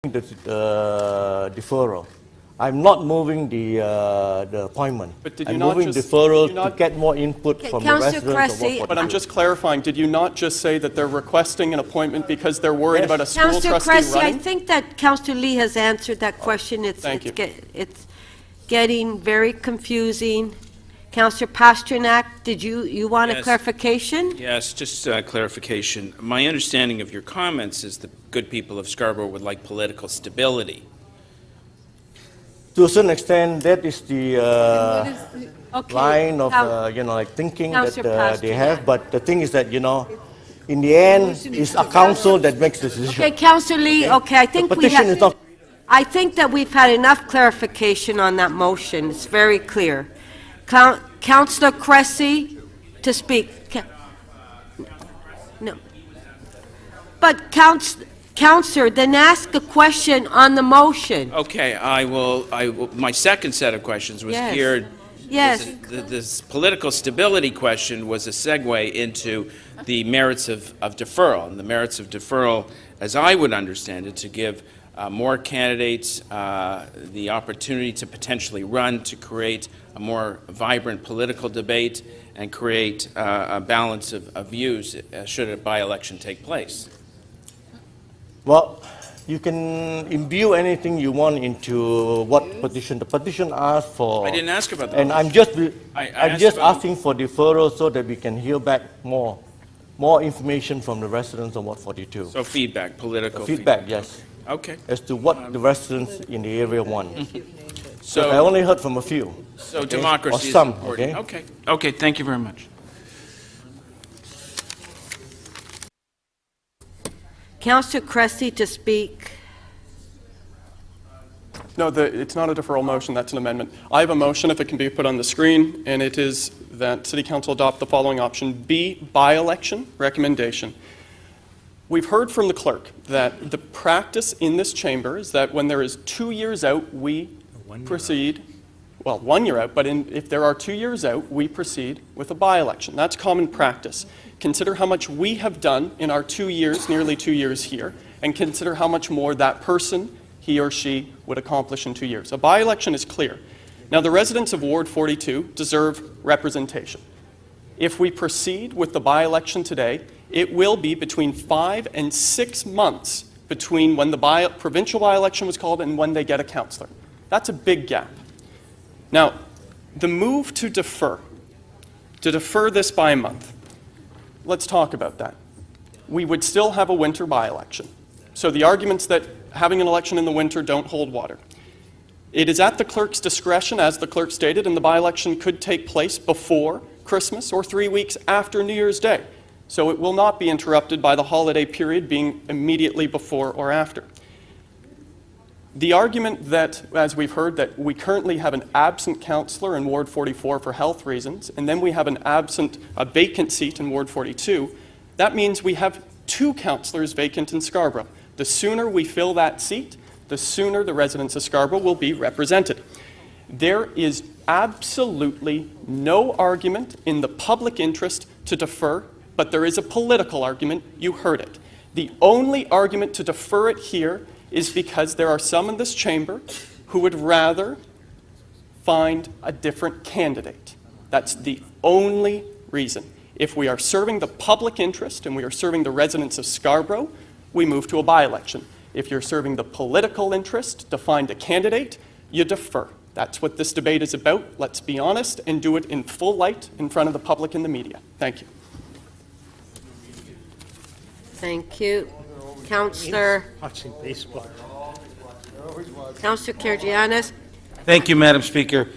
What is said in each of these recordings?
the deferral. I'm not moving the appointment. But did you I'm not moving just, deferral to get more input from the Councillor residents. Cressy, but I'm just clarifying, did you not just say that they're requesting an appointment because they're worried about a school Councillor trustee Cressy, I running? think that Councillor Lee has answered that question. It's getting very confusing. Councillor Pasternak, did you want a clarification? Yes, just clarification. My understanding of your comments is the good people of Scarborough would like political stability. To a certain extent, that is the Okay. line of like thinking that Councillor they have. But the thing is that in the end, it's a council that makes the decision. Okay, Councillor Lee. Okay, I think the petition is not. I think that we've had enough clarification on that motion. It's very clear. Councillor Cressy to speak. No. But Councillor, then ask a question on the motion. Okay, I will. My second set of questions was geared. Yes. This political stability question was a segue into the merits of deferral. And the merits of deferral, as I would understand it, to give more candidates the opportunity to potentially run, to create a more vibrant political debate and create a balance of views should a by-election take place. Well, you can imbue anything you want into what petition. The petition asked for. I didn't ask about that. And I'm just asking for deferral so that we can hear back more information from the residents on Ward 42. So feedback, political feedback, yes. Okay. As to what the residents in the area want. So I only heard from a few. So okay? democracy or some, is important. Okay? Okay, thank you very much. Councillor Cressy to speak. No, it's not a deferral motion, that's an amendment. I have a motion, if it can be put on the screen, and it is that City Council adopt the following option: B, by-election recommendation. We've heard from the clerk that the practice in this chamber is that when there is 2 years out, we proceed, well, 1 year out, but if there are 2 years out, we proceed with a by-election. That's common practice. Consider how much we have done in our 2 years, nearly 2 years here, and consider how much more that person, he or she, would accomplish in 2 years. A by-election is clear. Now, the residents of Ward 42 deserve representation. If we proceed with the by-election today, it will be between 5 and 6 months between when the provincial by-election was called and when they get a councillor. That's a big gap. Now, the move to defer this by a month, let's talk about that. We would still have a winter by-election. So the arguments that having an election in the winter don't hold water. It is at the clerk's discretion, as the clerk stated, and the by-election could take place before Christmas or 3 weeks after New Year's Day. So it will not be interrupted by the holiday period being immediately before or after. The argument that, as we've heard, that we currently have an absent councillor in Ward 44 for health reasons, and then we have a vacant seat in Ward 42, that means we have 2 councillors vacant in Scarborough. The sooner we fill that seat, the sooner the residents of Scarborough will be represented. There is absolutely no argument in the public interest to defer, but there is a political argument. You heard it. The only argument to defer it here is because there are some in this chamber who would rather find a different candidate. That's the only reason. If we are serving the public interest and we are serving the residents of Scarborough, we move to a by-election. If you're serving the political interest to find a candidate, you defer. That's what this debate is about. Let's be honest and do it in full light in front of the public and the media. Thank you. Thank you. Councillor. Watching baseball. Councillor Kergianis. Thank you, Madam Speaker.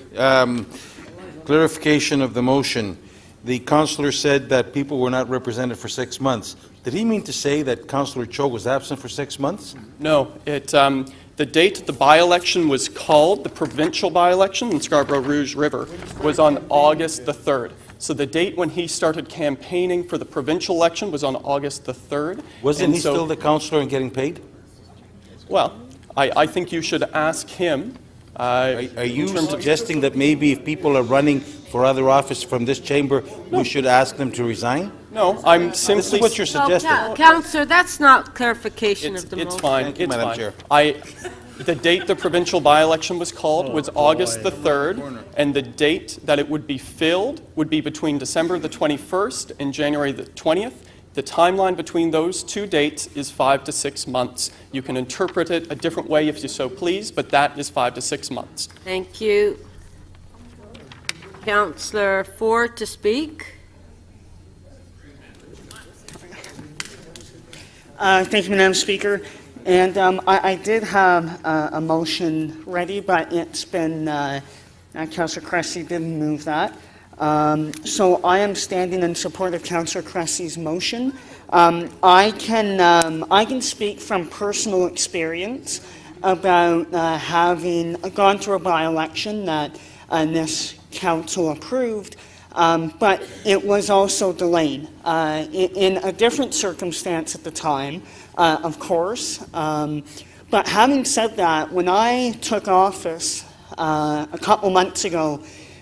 Clarification of the motion. The councillor said that people were not represented for 6 months. Did he mean to say that Councillor Cho was absent for 6 months? No. The date the by-election was called, the provincial by-election in Scarborough Rouge River, was on August the 3rd. So the date when he started campaigning for the provincial election was on August the 3rd. Wasn't he still the councillor and getting paid? Well, I think you should ask him. Are you suggesting that maybe if people are running for other office from this chamber, we should ask them to resign? No, I'm simply... This is what you're suggesting. Counselor, that's not clarification of the motion. It's fine, Thank you, it's Madam fine. Chair. The date the provincial by-election was called was August the 3rd, and the date that it would be filled would be between December the 21st and January the 20th. The timeline between those two dates is 5 to 6 months. You can interpret it a different way if you so please, but that is 5 to 6 months. Thank you. Councillor Ford to speak. Thank you, Madam Speaker. And I did have a motion ready, but it's been, Councillor Cressy didn't move that. So I am standing in support of Councillor Cressy's motion. I can speak from personal experience about having gone through a by-election that this council approved, but it was also delayed in a different circumstance at the time, of course. But having said that, when I took office a couple months ago,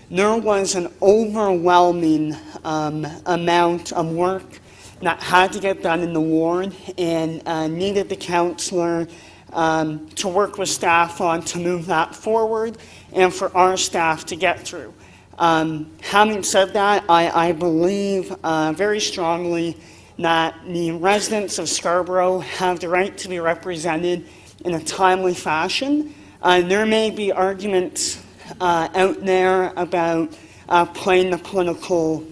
there was an overwhelming amount of work that had to get done in the ward and needed the councillor to work with staff on to move that forward and for our staff to get through. Having said that, I believe very strongly that the residents of Scarborough have the right to be represented in a timely fashion. There may be arguments out there about playing the political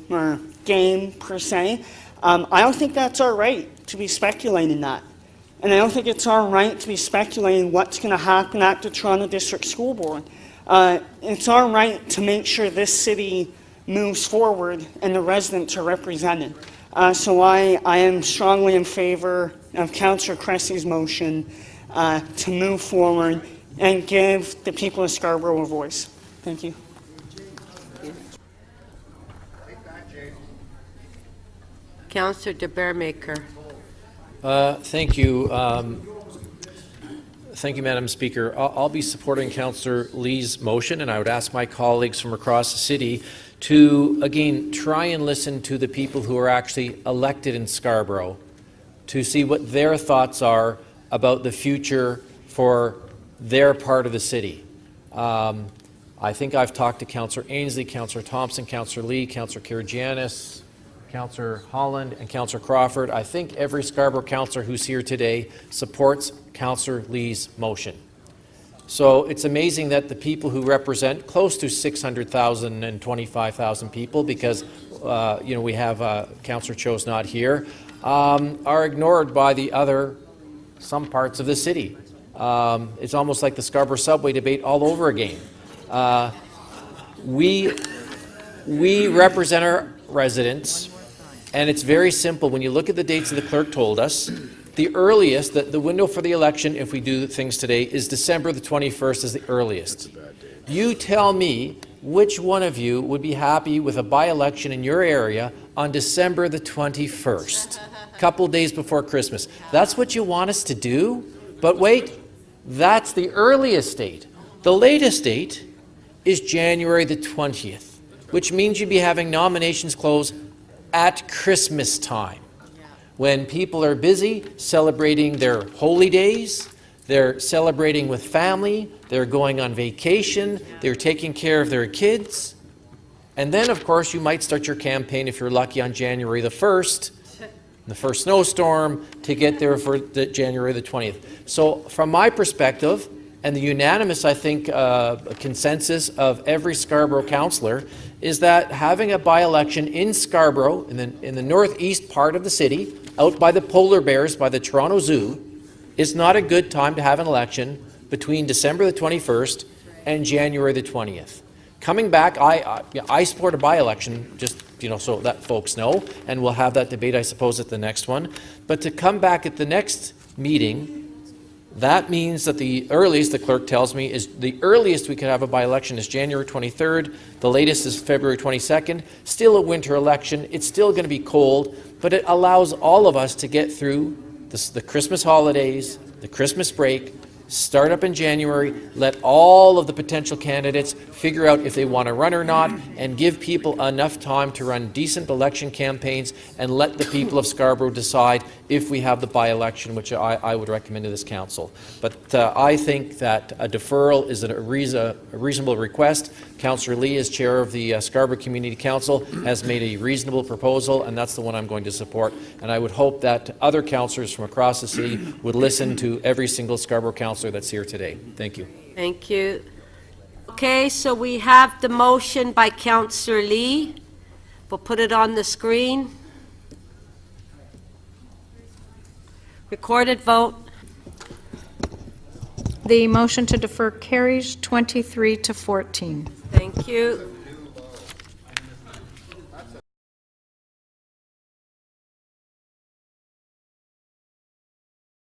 game, per se. I don't think that's our right to be speculating that. And I don't think it's our right to be speculating what's going to happen at the Toronto District School Board. It's our right to make sure this city moves forward and the residents are represented. So I am strongly in favour of Councillor Cressy's motion to move forward and give the people of Scarborough a voice. Thank you. Councillor de Bearmaker. Thank you. Thank you, Madam Speaker. I'll be supporting Councillor Lee's motion, and I would ask my colleagues from across the city to, again, try and listen to the people who are actually elected in Scarborough to see what their thoughts are about the future for their part of the city. I think I've talked to Councillor Ainsley, Councillor Thompson, Councillor Lee, Councillor Kirigianis, Councillor Holland, and Councillor Crawford. I think every Scarborough councillor who's here today supports Councillor Lee's motion. So it's amazing that the people who represent close to 600,000 and 25,000 people, because we have Councillor Cho's not here, are ignored by the other some parts of the city. It's almost like the Scarborough subway debate all over again. We represent our residents, and it's very simple. When you look at the dates that the clerk told us, the earliest, the window for the election, if we do things today, is December the 21st is the earliest. You tell me which one of you would be happy with a by-election in your area on December the 21st, a couple days before Christmas. That's what you want us to do? But wait, that's the earliest date. The latest date is January the 20th, which means you'd be having nominations close at Christmas time, when people are busy celebrating their holy days, they're celebrating with family, they're going on vacation, they're taking care of their kids. And then, of course, you might start your campaign, if you're lucky, on January the 1st, the first snowstorm, to get there for January the 20th. So from my perspective, and the unanimous, I think, consensus of every Scarborough councillor, is that having a by-election in Scarborough, in the northeast part of the city, out by the polar bears, by the Toronto Zoo, is not a good time to have an election between December the 21st and January the 20th. Coming back, I support a by-election, just so that folks know, and we'll have that debate, I suppose, at the next one. But to come back at the next meeting, that means that the earliest, the clerk tells me, is the earliest we could have a by-election is January 23rd. The latest is February 22nd. Still a winter election. It's still going to be cold, but it allows all of us to get through the Christmas holidays, the Christmas break, Start up in January, let all of the potential candidates figure out if they want to run or not, and give people enough time to run decent election campaigns, and let the people of Scarborough decide if we have the by-election, which I would recommend to this council. But I think that a deferral is a reasonable request. Councillor Lee, as chair of the Scarborough Community Council, has made a reasonable proposal, and that's the one I'm going to support. And I would hope that other councillors from across the city would listen to every single Scarborough councillor that's here today. Thank you. Thank you. Okay, so we have the motion by Councillor Lee. We'll put it on the screen. Recorded vote. The motion to defer carries 23 to 14. Thank you.